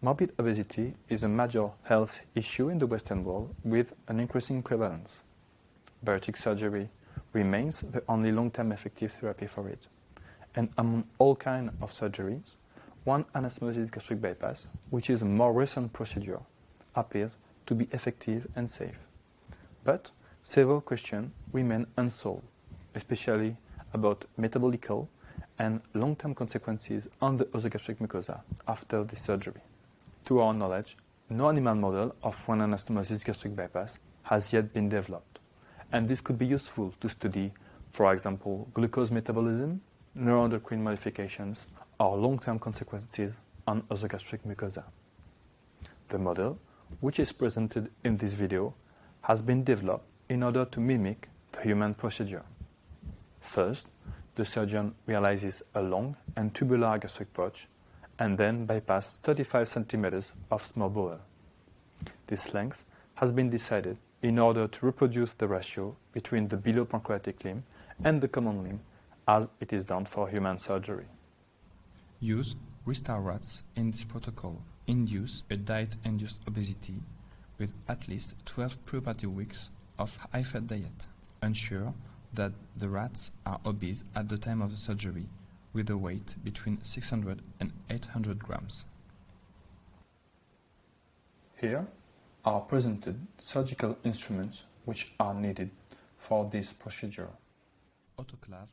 Morbid obesity is a major health issue in the Western world with an increasing prevalence. Bariatric surgery remains the only long-term effective therapy for it. And among all kinds of surgeries, one-anastomosis gastric bypass, which is a more recent procedure, appears to be effective and safe. But several questions remain unsolved, especially about metabolical and long-term consequences on the esophageal mucosa after the surgery. To our knowledge, no animal model of one-anastomosis gastric bypass has yet been developed, and this could be useful to study, for example, glucose metabolism, neuroendocrine modifications, or long-term consequences on esophageal mucosa. The model, which is presented in this video, has been developed in order to mimic the human procedure. First, the surgeon realizes a long and tubular gastric pouch and then bypasses 35 centimeters of small bowel. This length has been decided in order to reproduce the ratio between the below pancreatic limb and the common limb as it is done for human surgery. Use restar rats in this protocol. Induce a diet-induced obesity with at least 12 preoperative weeks of high-fat diet. Ensure that the rats are obese at the time of the surgery with a weight between 600 and 800 grams. Here are presented surgical instruments which are needed for this procedure. Autoclave